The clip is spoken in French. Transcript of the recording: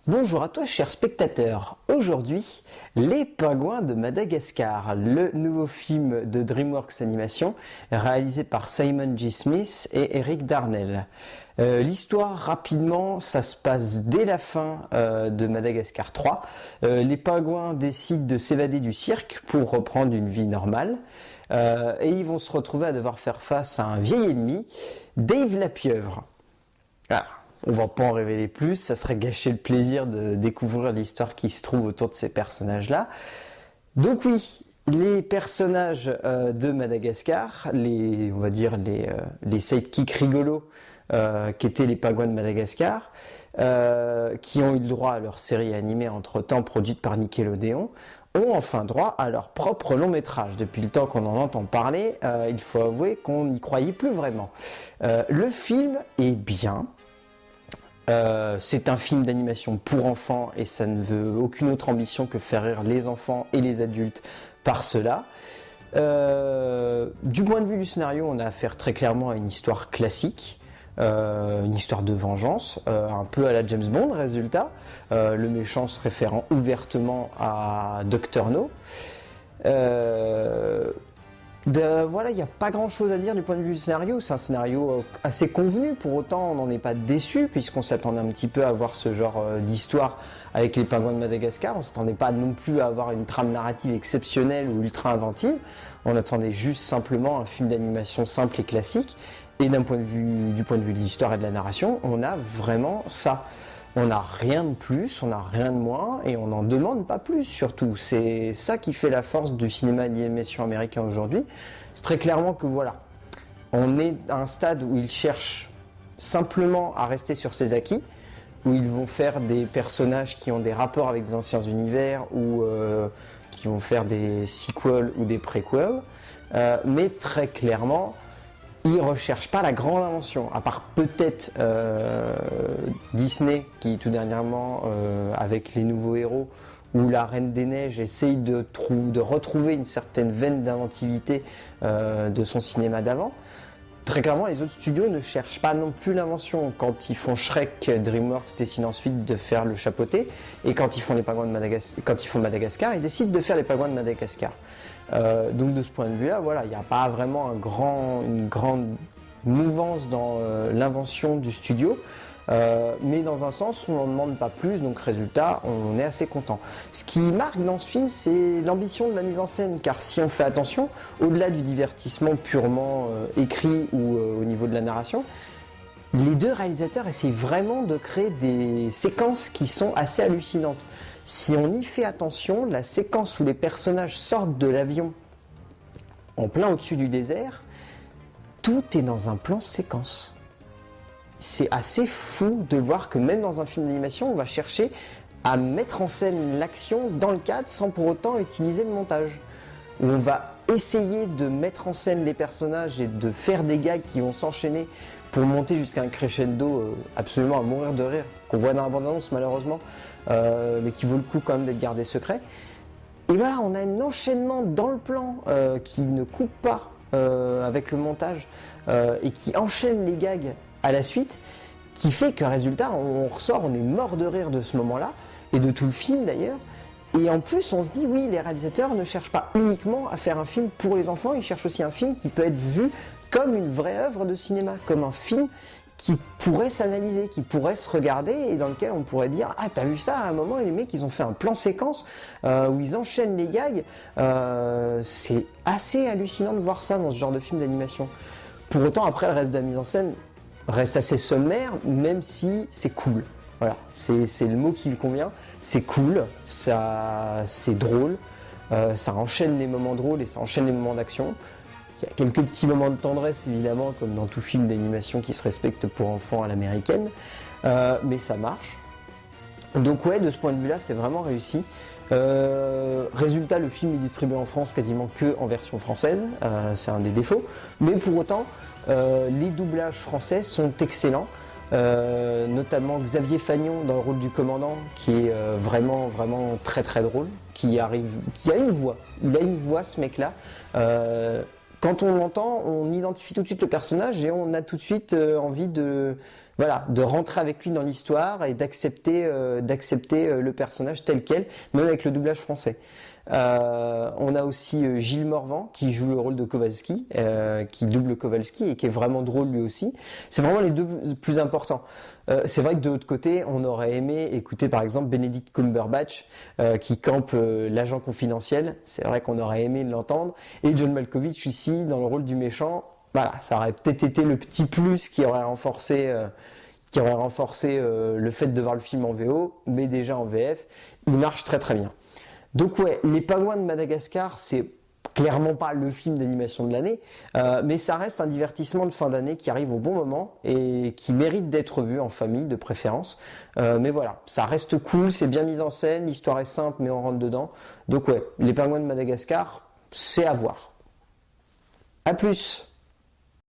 Bonjour à toi, chers spectateurs. Aujourd'hui, Les Pingouins de Madagascar, le nouveau film de DreamWorks Animation réalisé par Simon G. Smith et Eric Darnell. L'histoire, rapidement, ça se passe dès la fin de Madagascar 3. Les pingouins décident de s'évader du cirque pour reprendre une vie normale. Et ils vont se retrouver à devoir faire face à un vieil ennemi, Dave la pieuvre. Ah. On va pas en révéler plus, ça serait gâcher le plaisir de découvrir l'histoire qui se trouve autour de ces personnages-là. Donc oui, les personnages de Madagascar, on va dire les sidekicks rigolos qui étaient les pingouins de Madagascar, qui ont eu le droit à leur série animée entre-temps produite par Nickelodeon, ont enfin droit à leur propre long métrage. Depuis le temps qu'on en entend parler, il faut avouer qu'on n'y croyait plus vraiment. Le film est bien. C'est un film d'animation pour enfants et ça ne veut aucune autre ambition que faire rire les enfants et les adultes par cela. Du point de vue du scénario, on a affaire très clairement à une histoire classique, une histoire de vengeance, un peu à la James Bond, résultat. Le méchant se référant ouvertement à Dr. No. Voilà, il n'y a pas grand chose à dire du point de vue du scénario. C'est un scénario assez convenu, pour autant on n'en est pas déçu, puisqu'on s'attendait un petit peu à voir ce genre d'histoire avec les pingouins de Madagascar. On ne s'attendait pas non plus à avoir une trame narrative exceptionnelle ou ultra inventive. On attendait juste simplement un film d'animation simple et classique. Et du point de vue de l'histoire et de la narration, on a vraiment ça. On n'a rien de plus, on n'a rien de moins, et on n'en demande pas plus surtout. C'est ça qui fait la force du cinéma d'animation américain aujourd'hui. C'est très clairement que voilà, on est à un stade où ils cherchent simplement à rester sur ses acquis, où ils vont faire des personnages qui ont des rapports avec des anciens univers, ou qui vont faire des sequels ou des prequels, mais très clairement, ils ne recherchent pas la grande invention, à part peut-être Disney qui tout dernièrement, avec les nouveaux héros, où la Reine des Neiges essaye de retrouver une certaine veine d'inventivité de son cinéma d'avant. Très clairement, les autres studios ne cherchent pas non plus l'invention. Quand ils font Shrek, DreamWorks décide ensuite de faire le chapeauté, et quand ils font les pingouins de Madagascar, ils décident de faire les pingouins de Madagascar. Donc de ce point de vue-là, voilà, il n'y a pas vraiment une grande mouvance dans l'invention du studio, mais dans un sens, on n'en demande pas plus, donc résultat, on est assez content. Ce qui marque dans ce film, c'est l'ambition de la mise en scène, car si on fait attention, au-delà du divertissement purement écrit ou au niveau de la narration, les deux réalisateurs essayent vraiment de créer des séquences qui sont assez hallucinantes. Si on y fait attention, la séquence où les personnages sortent de l'avion en plein au-dessus du désert, tout est dans un plan séquence. C'est assez fou de voir que même dans un film d'animation, on va chercher à mettre en scène l'action dans le cadre sans pour autant utiliser le montage. Où on va essayer de mettre en scène les personnages et de faire des gags qui vont s'enchaîner pour monter jusqu'à un crescendo absolument à mourir de rire, qu'on voit dans la bande-annonce malheureusement, mais qui vaut le coup quand même d'être gardé secret. Et voilà, on a un enchaînement dans le plan qui ne coupe pas avec le montage et qui enchaîne les gags à la suite, qui fait que résultat, on ressort, on est mort de rire de ce moment-là, et de tout le film d'ailleurs. Et en plus, on se dit, oui, les réalisateurs ne cherchent pas uniquement à faire un film pour les enfants, ils cherchent aussi un film qui peut être vu comme une vraie œuvre de cinéma, comme un film qui pourrait s'analyser, qui pourrait se regarder et dans lequel on pourrait dire ah t'as vu ça à un moment et les mecs ils ont fait un plan séquence où ils enchaînent les gags, c'est assez hallucinant de voir ça dans ce genre de film d'animation. Pour autant après le reste de la mise en scène reste assez sommaire même si c'est cool. Voilà, c'est le mot qui lui convient, c'est cool, ça c'est drôle, ça enchaîne les moments drôles et ça enchaîne les moments d'action. Il y a quelques petits moments de tendresse évidemment, comme dans tout film d'animation qui se respecte pour enfants à l'américaine, mais ça marche. Donc ouais, de ce point de vue-là, c'est vraiment réussi. Résultat, le film est distribué en France quasiment que en version française, c'est un des défauts, mais pour autant, les doublages français sont excellents. Notamment Xavier Fagnon dans le rôle du commandant qui est vraiment très très drôle, qui a une voix, il a une voix ce mec là, quand on l'entend on identifie tout de suite le personnage et on a tout de suite envie Voilà, de rentrer avec lui dans l'histoire et d'accepter le personnage tel quel, même avec le doublage français. On a aussi Gilles Morvan qui joue le rôle de Kowalski, qui double Kowalski et qui est vraiment drôle lui aussi. C'est vraiment les deux plus importants. C'est vrai que de l'autre côté, on aurait aimé écouter par exemple Benedict Cumberbatch qui campe l'agent confidentiel. C'est vrai qu'on aurait aimé l'entendre. Et John Malkovich ici dans le rôle du méchant. Voilà, ça aurait peut-être été le petit plus qui aurait renforcé le fait de voir le film en VO, mais déjà en VF, il marche très très bien. Donc ouais, Les Pingouins de Madagascar, c'est clairement pas le film d'animation de l'année, mais ça reste un divertissement de fin d'année qui arrive au bon moment et qui mérite d'être vu en famille de préférence. Mais voilà, ça reste cool, c'est bien mis en scène, l'histoire est simple mais on rentre dedans. Donc ouais, Les Pingouins de Madagascar, c'est à voir. A plus.